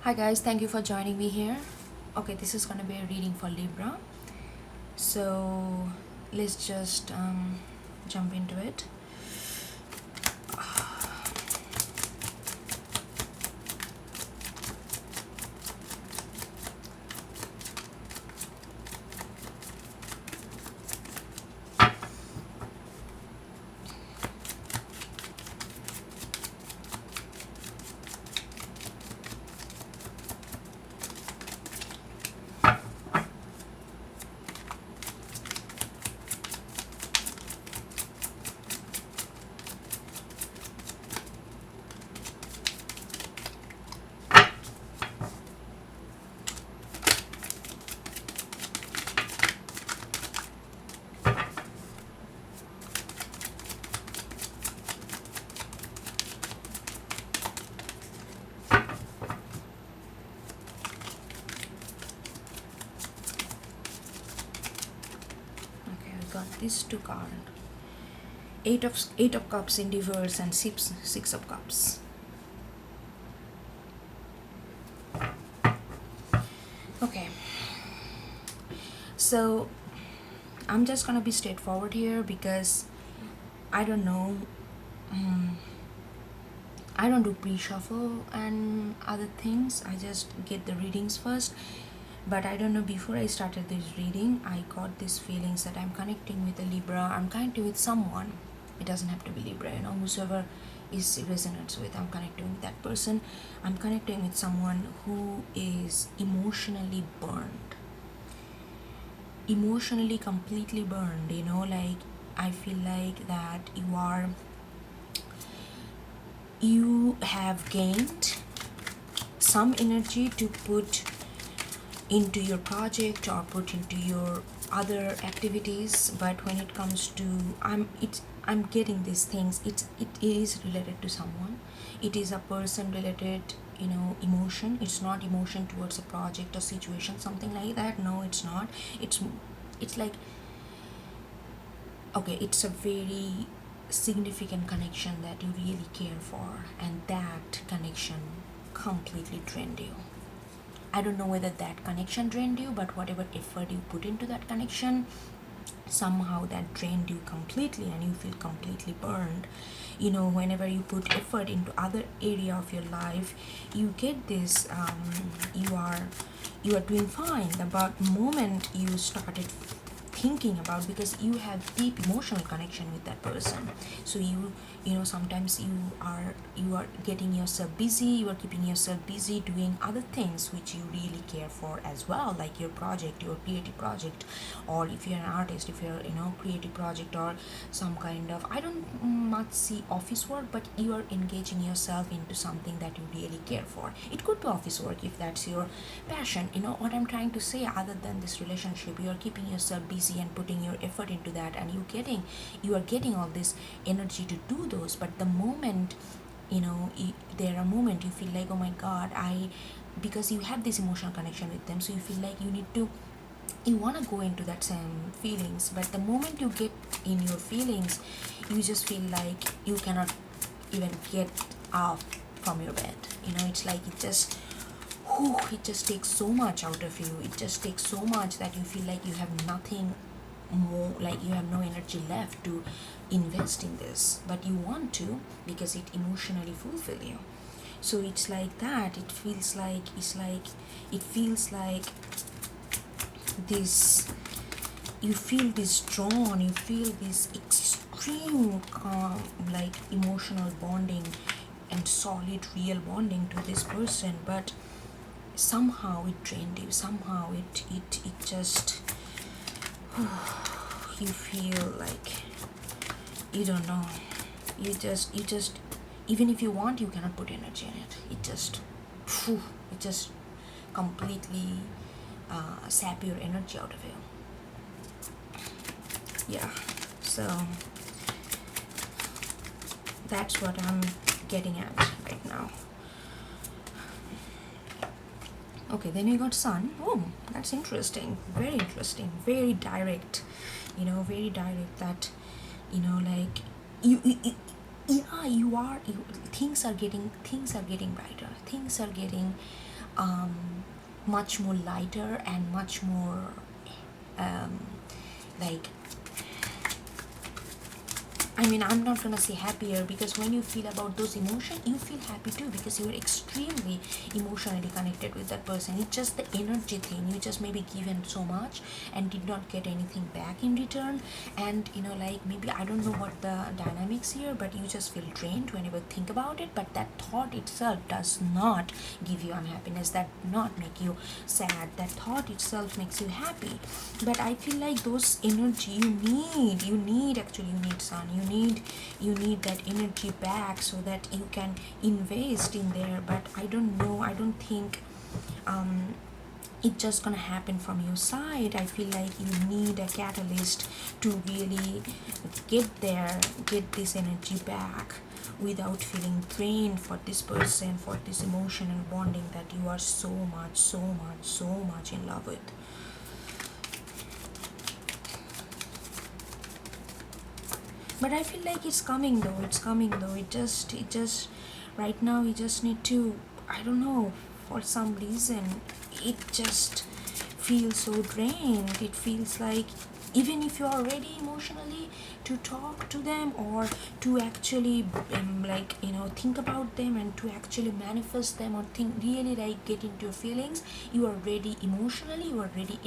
Hi guys, thank you for joining me here. Okay, this is gonna be a reading for Libra. So let's just jump into it. Okay, I got these two cards. Eight of Cups in reverse and six of Cups. Okay, so I'm just gonna be straightforward here because I don't know. I don't do pre-shuffle and other things. I just get the readings first. But I don't know, before I started this reading, I got these feelings that I'm connecting with a Libra. I'm connecting with someone. It doesn't have to be Libra, whosoever is resonates with. I'm connecting with that person. I'm connecting with someone who is emotionally burned. Emotionally completely burned, like I feel like that you have gained some energy to put into your project or put into your other activities, but when it comes to I'm getting these things, it is related to someone. It is a person related, emotion. It's not emotion towards a project or situation, something like that. No, it's not. It's like, okay, it's a very significant connection that you really care for, and that connection completely drained you. I don't know whether that connection drained you, but whatever effort you put into that connection, somehow that drained you completely and you feel completely burned. Whenever you put effort into other area of your life, you get this, you are doing fine. But moment you started thinking about, because you have deep emotional connection with that person, so sometimes you are getting yourself busy, you are keeping yourself busy doing other things which you really care for as well, like your project, your creative project, or if you're an artist, if you're creative project, or some kind of, I don't much see office work, but you are engaging yourself into something that you really care for. It could be office work if that's your passion. What I'm trying to say, other than this relationship, you are keeping yourself busy and putting your effort into that, and you are getting all this energy to do those. But the moment, there are moments you feel like, oh my god, because you have this emotional connection with them, so you feel like you want to go into that same feelings. But the moment you get in your feelings, you just feel like you cannot even get up from your bed. It's like it just takes so much out of you. It just takes so much that you feel like you have nothing more, like you have no energy left to invest in this, but you want to, because it emotionally fulfills you. So it's like that. It feels like this, you feel this drawn, you feel this extreme like emotional bonding and solid real bonding to this person, but somehow it drained you. Somehow it just you feel like, you don't know, you just even if you want, you cannot put energy in it. It just completely sap your energy out of you. Yeah, so that's what I'm getting at right now. Okay, then you got Sun. Oh, that's interesting. Very interesting. Very direct. Very direct. That, like yeah, things are getting brighter. Things are getting much more lighter and much more like, I mean, I'm not gonna say happier, because when you feel about those emotions, you feel happy too, because you're extremely emotionally connected with that person. It's just the energy thing. You just maybe given so much and did not get anything back in return. And like, maybe I don't know what the dynamics here, but you just feel drained whenever think about it. But that thought itself does not give you unhappiness, that not make you sad. That thought itself makes you happy. But I feel like those energy you need actually, you need sun, you need that energy back, so that you can invest in there. But I don't know, I don't think it's just gonna happen from your side. I feel like you need a catalyst to really get this energy back without feeling drained for this person, for this emotional bonding that you are so much in love with. But I feel like it's coming though. It just right now you just need to, I don't know, for some reason it just feels so drained. It feels like, even if you are ready emotionally to talk to them, or to actually think about them, and to actually manifest them, or think really like get into your feelings, you are ready emotionally, you are ready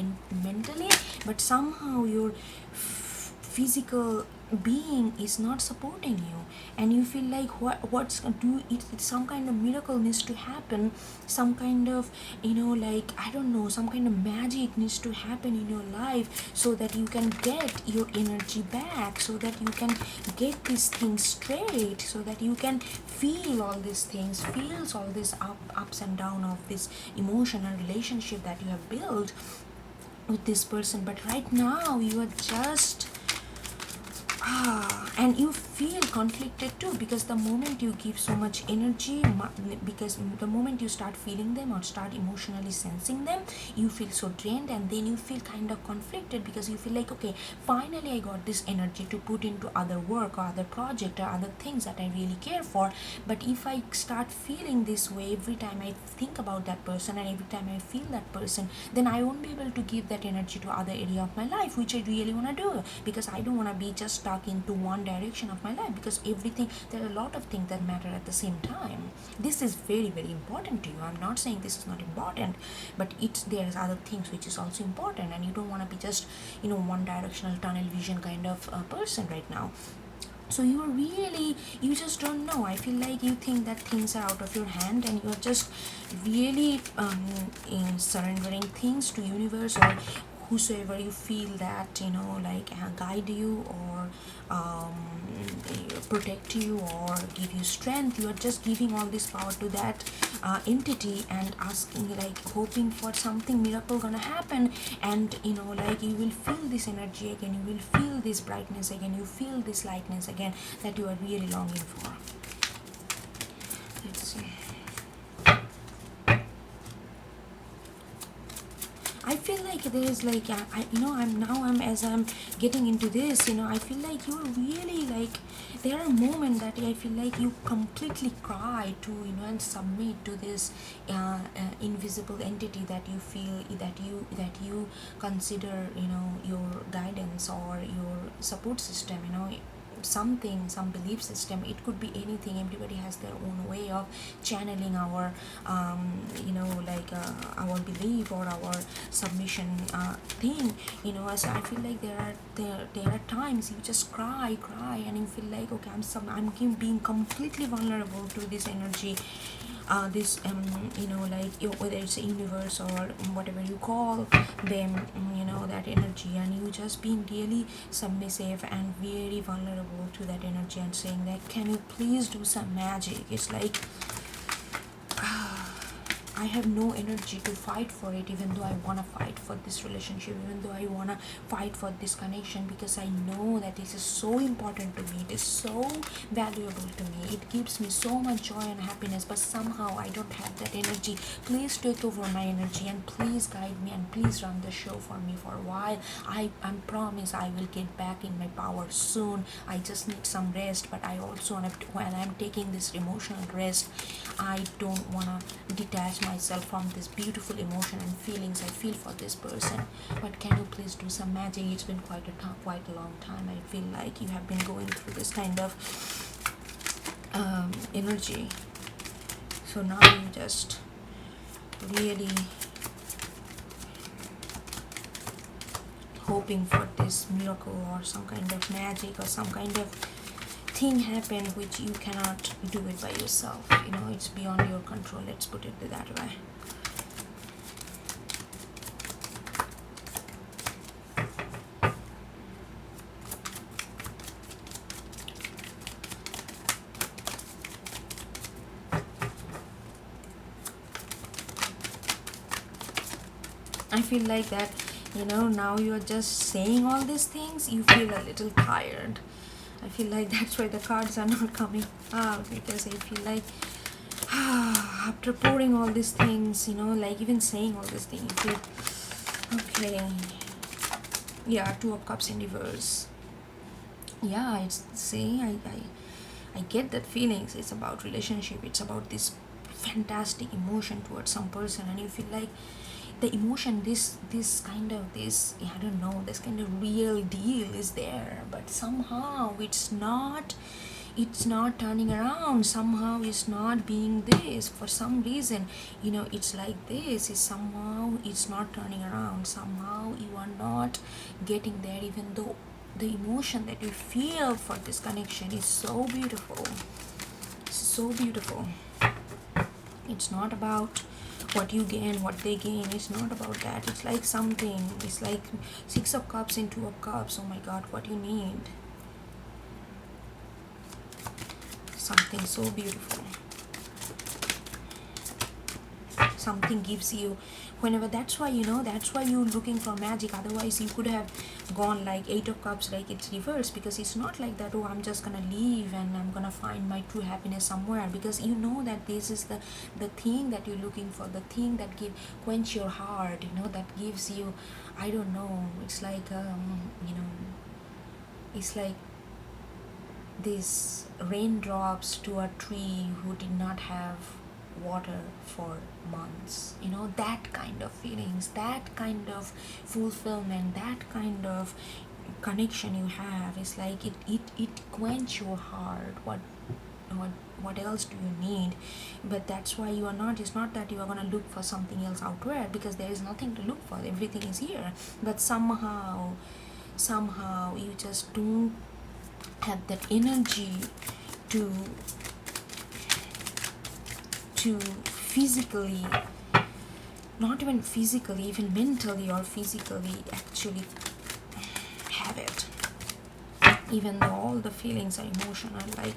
mentally, but somehow your physical being is not supporting you, and you feel like what's do it, some kind of miracle needs to happen, some kind of I don't know, some kind of magic needs to happen in your life, so that you can get your energy back, so that you can get these things straight, so that you can feel all these things, feels all this ups and down of this emotional relationship that you have built with this person. But right now you are just and you feel conflicted too, because the moment you give so much energy, because the moment you start feeling them or start emotionally sensing them, you feel so drained, and then you feel kind of conflicted, because you feel like, okay, finally I got this energy to put into other work or other project or other things that I really care for. But if I start feeling this way every time I think about that person, and every time I feel that person, then I won't be able to give that energy to other area of my life, which I really want to do, because I don't want to be just stuck into one direction of my life, because everything, there are a lot of things that matter at the same time. This is very important to you. I'm not saying this is not important, but there's other things which is also important, and you don't want to be just one directional tunnel vision kind of person right now. So you just don't know. I feel like you think that things are out of your hand, and you're just really surrendering things to universe, or whosoever you feel that guide you, or protect you, or give you strength. You are just giving all this power to that entity, and asking, like, hoping for something miracle gonna happen, and you will feel this energy again, you will feel this brightness again, you feel this lightness again, that you are really longing for. Let's see. I feel like there is like as I'm getting into this, I feel like you're really like, there are moments that I feel like you completely cry to and submit to this invisible entity that you feel, that you consider your guidance or your support system, something, some belief system. It could be anything. Everybody has their own way of channeling our our belief or our submission thing, so I feel like there are times you just cry, and you feel like, okay, I'm being completely vulnerable to this energy, this whether it's a universe or whatever you call them, that energy, and you just being really submissive and very vulnerable to that energy, and saying that, can you please do some magic? It's like, I have no energy to fight for it, even though I want to fight for this relationship, even though I want to fight for this connection, because I know that this is so important to me, it is so valuable to me, it gives me so much joy and happiness, but somehow I don't have that energy. Please take over my energy, and please guide me, and please run the show for me for a while. I promise I will get back in my power soon. I just need some rest, but I also want to, when I'm taking this emotional rest, I don't want to detach myself from this beautiful emotion and feelings I feel for this person, but can you please do some magic? It's been quite a long time. I feel like you have been going through this kind of energy. So now you just really hoping for this miracle or some kind of magic or some kind of thing happen which you cannot do it by yourself. It's beyond your control, let's put it that way. I feel like that, now you're just saying all these things, you feel a little tired. I feel like that's why the cards are not coming out, because I feel like after pouring all these things, like even saying all these things, you feel, okay, yeah, 2 of Cups in reverse. Yeah, it's, see, I get that feelings. It's about relationship, it's about this fantastic emotion towards some person, and you feel like the emotion, this kind of I don't know, this kind of real deal is there, but somehow it's not turning around, somehow it's not being this, for some reason, it's like this, is somehow it's not turning around, somehow you are not getting there, even though the emotion that you feel for this connection is so beautiful, so beautiful. It's not about what you gain, what they gain. It's not about that. It's like something. It's like 6 of Cups and 2 of Cups. Oh my God, what you need? Something so beautiful. Something gives you, whenever, that's why you're looking for magic. Otherwise you could have gone like 8 of Cups, like it's reversed, because it's not like that, oh, I'm just gonna leave and I'm gonna find my true happiness somewhere, because that this is the thing that you're looking for, the thing that quench your heart, that gives you, I don't know, it's like it's like these raindrops to a tree who did not have water for months, that kind of feelings, that kind of fulfillment, that kind of connection you have. It's like it quench your heart. What else do you need? But that's why you are not, it's not that you are going to look for something else outward, because there is nothing to look for, everything is here. But somehow you just don't have that energy to physically, not even physically, even mentally or physically actually have it, even though all the feelings are emotional, like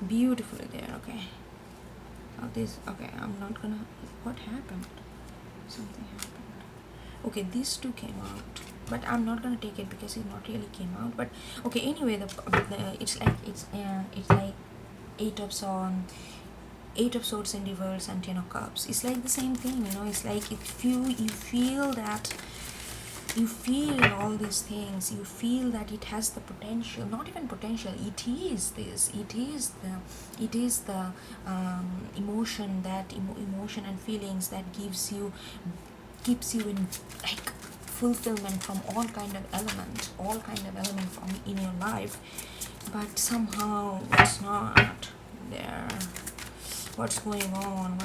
beautifully there. Okay, I'm not gonna, what happened? Something happened. Okay, these 2 came out, but I'm not gonna take it because it not really came out. But okay, anyway, it's like 8 of Swords in reverse and 10 of Cups. It's like the same thing, it's like if you feel that, you feel all these things, you feel that it has the potential, not even potential, it is this, it is the emotion, that emotion and feelings that keeps you in like fulfillment from all kind of element from in your life, but somehow it's not there. What's going on?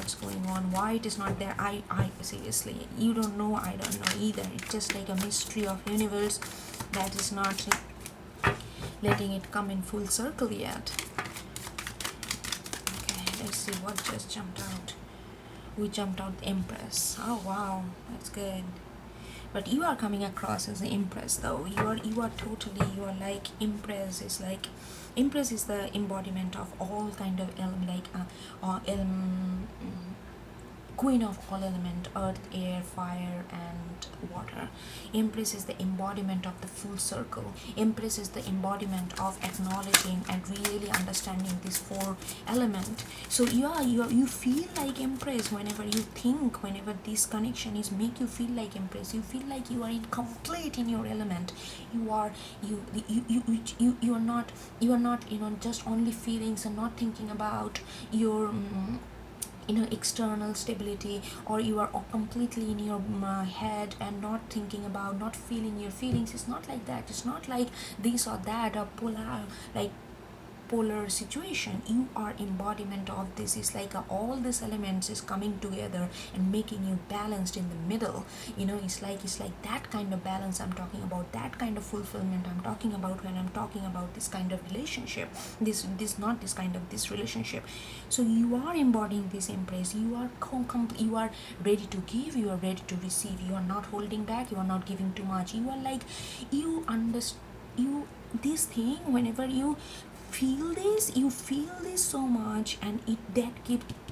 Why it is not there? I seriously, you don't know, I don't know either. It's just like a mystery of universe that is not letting it come in full circle yet. Okay, let's see what just jumped out. We jumped out Empress. Oh wow, that's good. But you are coming across as an Empress though. You are like Empress is like, Empress is the embodiment of all kind of queen of all element, earth, air, fire and water. Empress is the embodiment of the full circle. Empress is the embodiment of acknowledging and really understanding this 4 element. So you feel like Empress whenever you think, whenever this connection is make you feel like Empress. You feel like you are complete in your element. You are not just only feelings and not thinking about your external stability, or you are completely in your head and not thinking about, not feeling your feelings. It's not like that. It's not like this or that, or polar situation. You are embodiment of this. It's like all these elements is coming together and making you balanced in the middle. It's like that kind of balance I'm talking about, that kind of fulfillment I'm talking about when I'm talking about this kind of relationship. This relationship. So you are embodying this embrace. You are you are ready to give, you are ready to receive. You are not holding back, you are not giving too much. You are like, you understand, this thing, whenever you feel this so much, and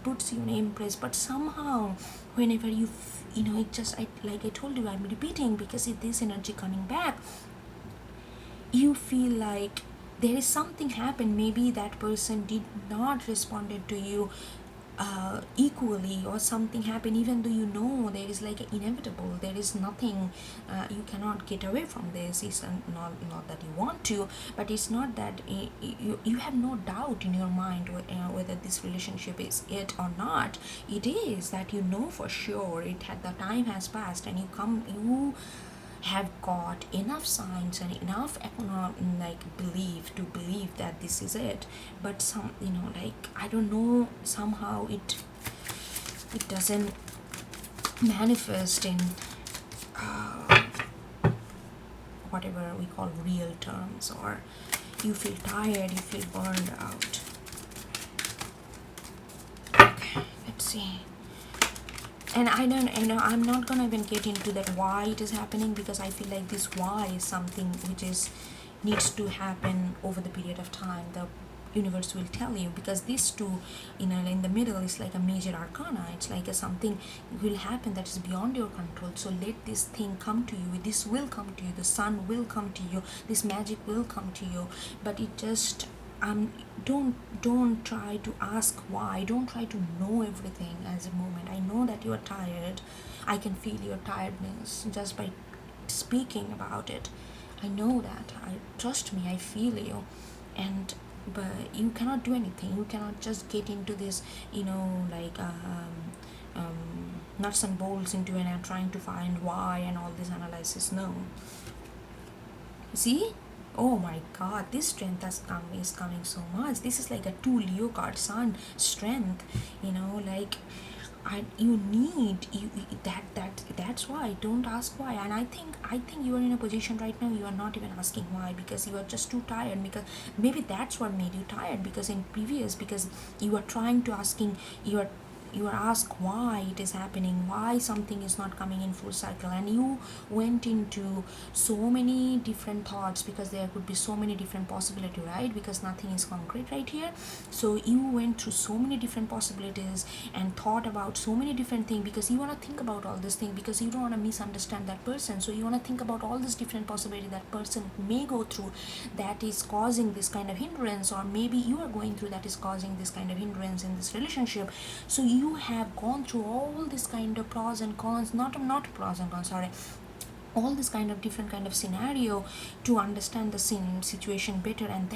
puts you in embrace. But somehow, whenever it just, like I told you, I'm repeating because it this energy coming back, you feel like there is something happened. Maybe that person did not responded to you equally, or something happened, even though there is like inevitable, there is nothing, you cannot get away from this. It's not that you want to, but it's not that you have no doubt in your mind whether this relationship is it or not. It is that for sure it had, the time has passed, and you have got enough signs and enough believe that this is it. But some, I don't know, somehow it doesn't manifest in whatever we call real terms, or you feel tired, you feel burned out. Okay, let's see. And I'm not gonna even get into that why it is happening, because I feel like this why is something which needs to happen over the period of time. The universe will tell you, because these two, in the middle is like a major arcana. It's like something will happen that is beyond your control. So let this thing come to you. This will come to you. The sun will come to you. This magic will come to you. But it just don't try to ask why. Don't try to know everything as a moment. I know that you are tired. I can feel your tiredness just by speaking about it. I know that. Trust me, I feel you. But you cannot do anything. You cannot just get into this, nuts and bolts into it and trying to find why and all this analysis. No. See? Oh my god, this strength is coming so much. This is like a 2 Leo card, sun strength. That's why. Don't ask why. And I think you are in a position right now, you are not even asking why, because you are just too tired. Because maybe that's what made you tired, because because you are trying to asking, you are asked why it is happening, why something is not coming in full cycle, and you went into so many different thoughts, because there could be so many different possibilities, right? Because nothing is concrete right here. So you went through so many different possibilities and thought about so many different things, because you want to think about all this thing, because you don't want to misunderstand that person. So you want to think about all this different possibility that person may go through that is causing this kind of hindrance, or maybe you are going through that is causing this kind of hindrance in this relationship. So you have gone through all this kind of pros and cons, not pros and cons, sorry, all this kind of different kind of scenario to understand the situation better. And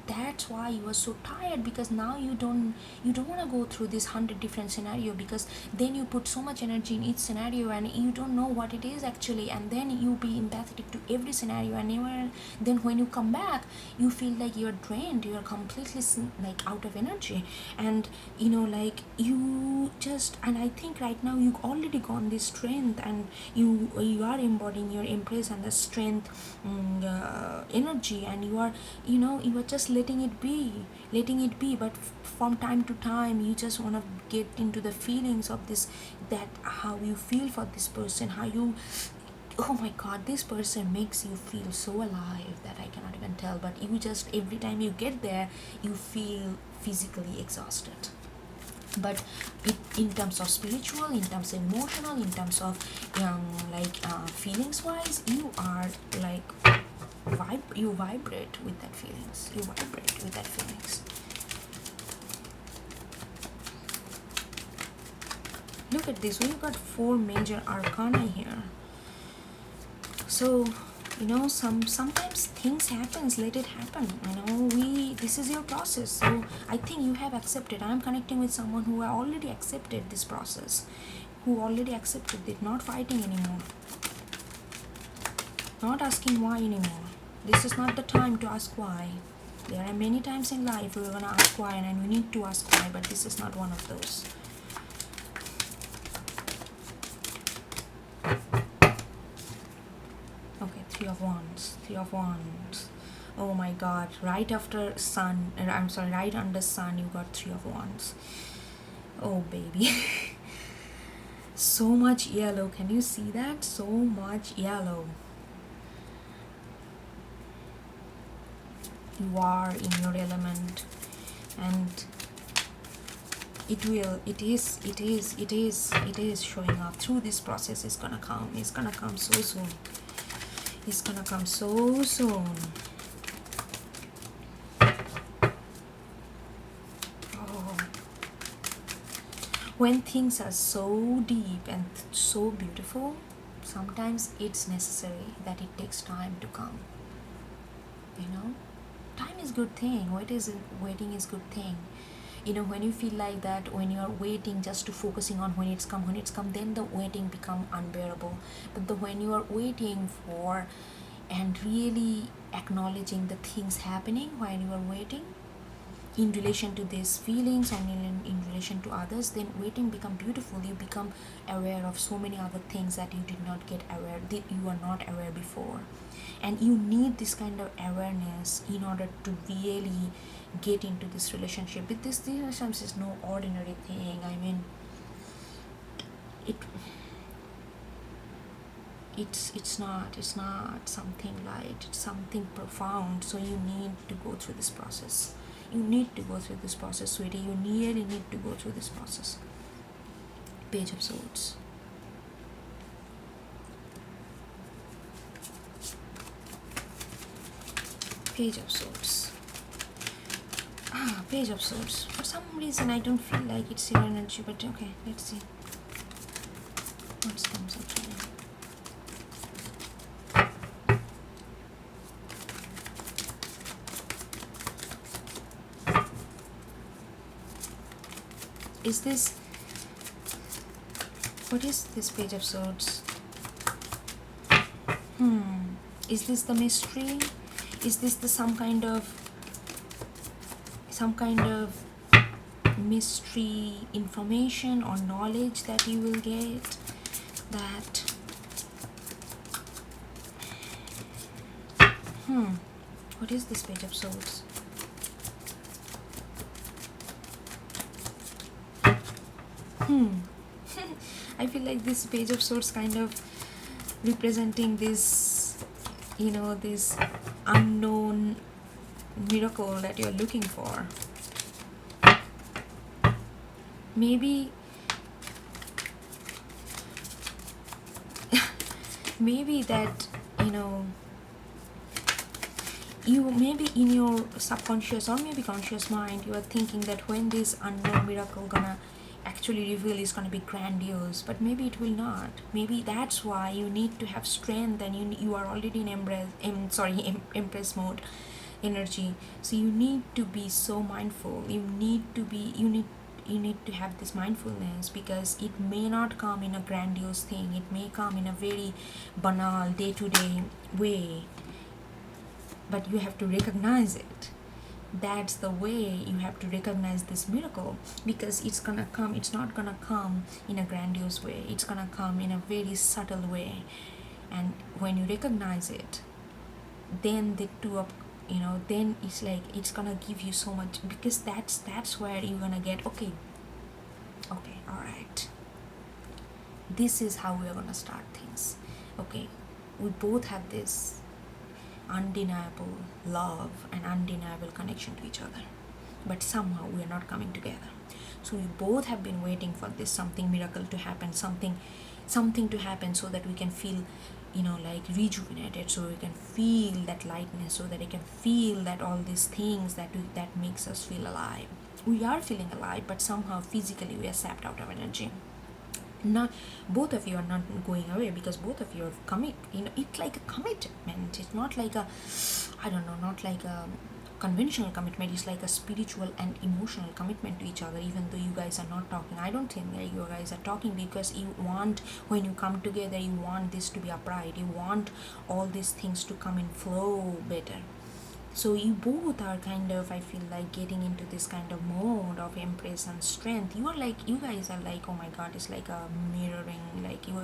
that's why you were so tired, because now you don't want to go through this 100 different scenario, because then you put so much energy in each scenario and you don't know what it is actually, and then you be empathetic to every scenario, and then when you come back you feel like you're drained, you're completely out of energy, and and I think right now you've already gone this strength, and you are embodying your embrace and the strength energy, and you are just letting it be. But from time to time you just want to get into the feelings of this, that how you feel for this person, how you, oh my god, this person makes you feel so alive that I cannot even tell. But you just, every time you get there you feel physically exhausted. But in terms of spiritual, in terms of emotional, in terms of feelings wise, you are you vibrate with that feelings. Look at this, we got 4 major arcana here. So Sometimes things happens, let it happen. This is your process. So I think you have accepted. I'm connecting with someone who already accepted this process, who already accepted it, not fighting anymore, not asking why anymore. This is not the time to ask why. There are many times in life we're gonna ask why, and we need to ask why, but this is not one of those. Okay, Three of Wands. Oh my God, right after Sun, right under Sun, you got Three of Wands. Oh baby. So much yellow, can you see that? So much yellow. You are in your element, and it is showing up through this process. It's gonna come so soon. It's gonna come so soon. Oh. When things are so deep and so beautiful, sometimes it's necessary that it takes time to come. Time is good thing. Waiting is good thing. When you feel like that, when you are waiting just to focusing on when it's come, then the waiting become unbearable. But when you are waiting for and really acknowledging the things happening while you are waiting in relation to these feelings and in relation to others, then waiting become beautiful. You become aware of so many other things that you did not get aware, that you were not aware before. And you need this kind of awareness in order to really get into this relationship. But this relationship is no ordinary thing. It's not something light. It's something profound. So you need to go through this process. You need to go through this process, sweetie. You really need to go through this process. Page of Swords. Page of Swords. Page of Swords. For some reason I don't feel like it's your energy, but okay, let's see what comes up today. What is this Page of Swords? Is this the mystery? Is this the some kind of mystery information or knowledge that you will get? What is this Page of Swords? I feel like this Page of Swords kind of representing this, this unknown miracle that you're looking for. Maybe that, you maybe in your subconscious or maybe conscious mind, you are thinking that when this unknown miracle gonna actually reveal is gonna be grandiose, but maybe it will not. Maybe that's why you need to have strength, and you are already in Empress mode energy. So you need to be so mindful. You need to have this mindfulness, because it may not come in a grandiose thing. It may come in a very banal day-to-day way, but you have to recognize it. That's the way you have to recognize this miracle, because it's gonna come. It's not gonna come in a grandiose way. It's gonna come in a very subtle way. And when you recognize it, then the two of then it's like it's gonna give you so much, because that's where you're gonna get okay, all right, this is how we're gonna start things. Okay, we both have this undeniable love and undeniable connection to each other, but somehow we are not coming together. So we both have been waiting for this something miracle to happen, something to happen, so that we can feel like rejuvenated, so we can feel that lightness, so that we can feel that all these things that makes us feel alive. We are feeling alive, but somehow physically we are sapped out of energy. Not both of you are not going away, because both of you are commit, it's like a commitment. It's not like a, I don't know, not like a conventional commitment. It's like a spiritual and emotional commitment to each other, even though you guys are not talking. I don't think that you guys are talking because you want, when you come together, you want this to be upright, you want all these things to come in flow better. So you both are kind of, I feel like, getting into this kind of mode of embrace and strength. You guys are like, oh my god, it's like a mirroring, like you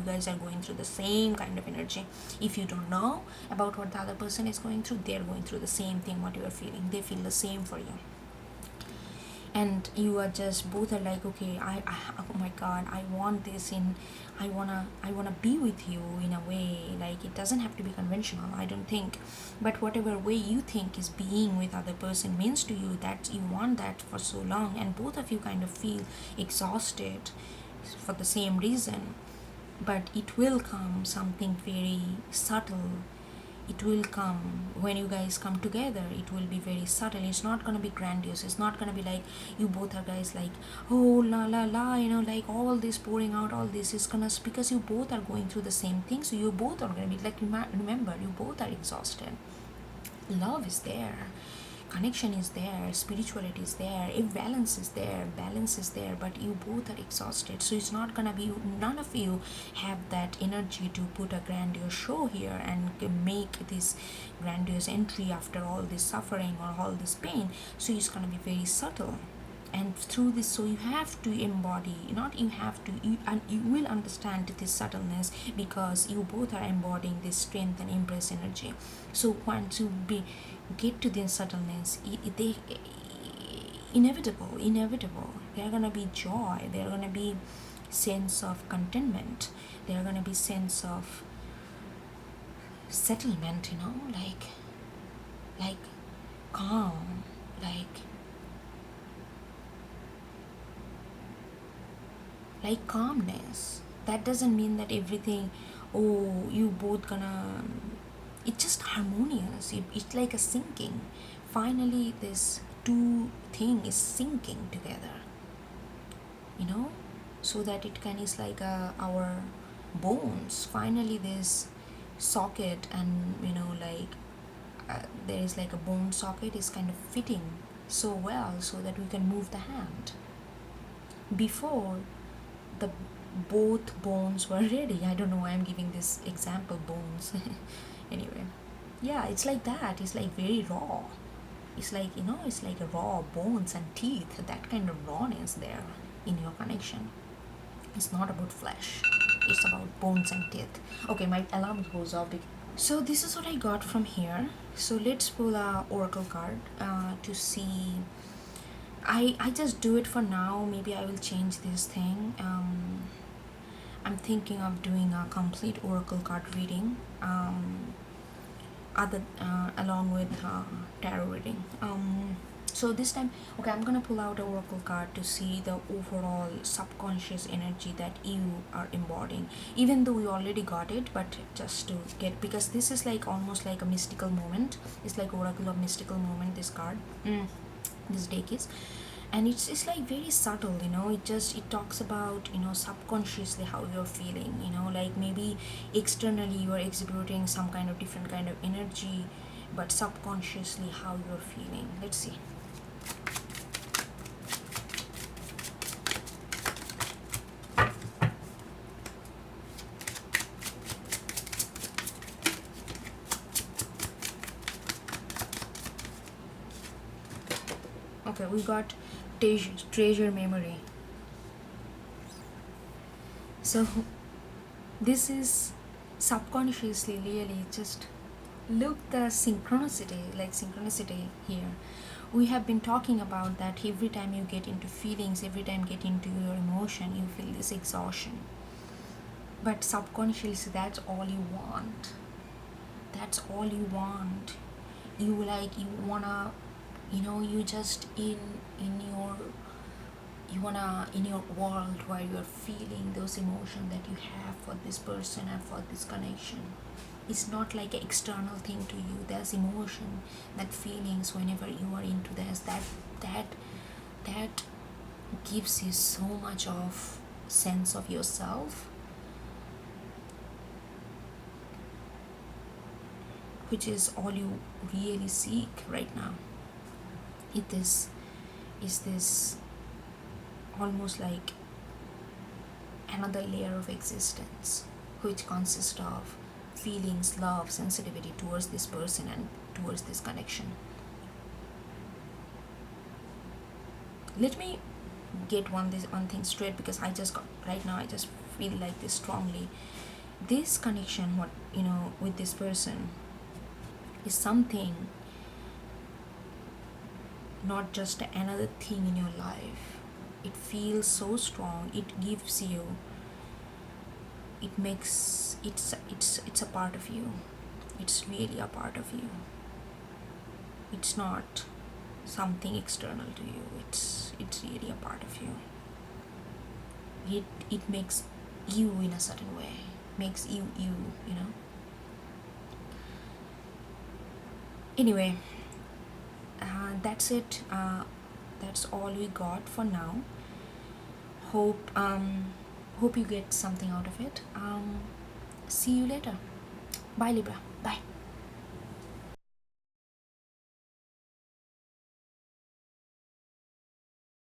guys are going through the same kind of energy. If you don't know about what the other person is going through, they're going through the same thing what you are feeling. They feel the same for you, and you are just both are like, okay, I oh my god, I want this in, I wanna be with you in a way. Like, it doesn't have to be conventional, I don't think, but whatever way you think is being with other person means to you, that you want that for so long, and both of you kind of feel exhausted for the same reason. But it will come something very subtle. It will come when you guys come together. It will be very subtle. It's not going to be grandiose. It's not going to be like you both are guys like, oh la la la, like all this pouring out, all this is gonna, because you both are going through the same thing. So you both are going to be like, remember, you both are exhausted. Love is there, connection is there, spirituality is there, if balance is there, but you both are exhausted. So it's not gonna be, none of you have that energy to put a grandiose show here and make this grandiose entry after all this suffering or all this pain. So it's gonna be very subtle. And through this, so you have to embody, not you have to, and you will understand this subtleness, because you both are embodying this strength and embrace energy. So once you get to this subtleness, they inevitable, there are gonna be joy, there are gonna be sense of contentment, there are gonna be sense of settlement, like calm, like calmness. That doesn't mean that everything, oh, you both gonna, it's just harmonious. It's like a syncing. Finally this two thing is syncing together, so that it can, is like our bones, finally this socket, and there is like a bone socket is kind of fitting so well, so that we can move the hand. Before, the both bones were ready. I don't know why I'm giving this example, bones. Anyway, yeah, it's like that. It's like very raw. It's like, it's like a raw bones and teeth, that kind of rawness there in your connection. It's not about flesh, it's about bones and teeth. Okay, my alarm goes off. So this is what I got from here. So let's pull a oracle card to see. I just do it for now. Maybe I will change this thing. I'm thinking of doing a complete oracle card reading, along with tarot reading. So this time, okay, I'm gonna pull out an oracle card to see the overall subconscious energy that you are embodying. Even though we already got it, but just to get, because this is like almost like a mystical moment. It's like oracle of mystical moment. This card. This deck is, and it's like very subtle, it talks about, subconsciously how you're feeling, like maybe externally you are exhibiting some kind of different kind of energy, but subconsciously how you're feeling. Let's see. Okay, we got treasure memory. So this is subconsciously, really, just look the synchronicity here. We have been talking about that every time you get into feelings, every time you get into your emotion, you feel this exhaustion. But subconsciously, that's all you want. That's all you want. You wanna, you just in your world where you're feeling those emotions that you have for this person and for this connection. It's not like an external thing to you. There's emotion, that feelings whenever you are into this, that gives you so much of sense of yourself, which is all you really seek right now. Is this almost like another layer of existence, which consists of feelings, love, sensitivity towards this person and towards this connection. Let me get one thing straight, because I just feel like this strongly. This connection, with this person is something, not just another thing in your life. It feels so strong. It gives you, it makes, it's a part of you. It's really a part of you. It's not something external to you. It's really a part of you. It makes you in a certain way, makes you. Anyway, that's it. That's all we got for now. Hope you get something out of it. See you later. Bye, Libra. Bye.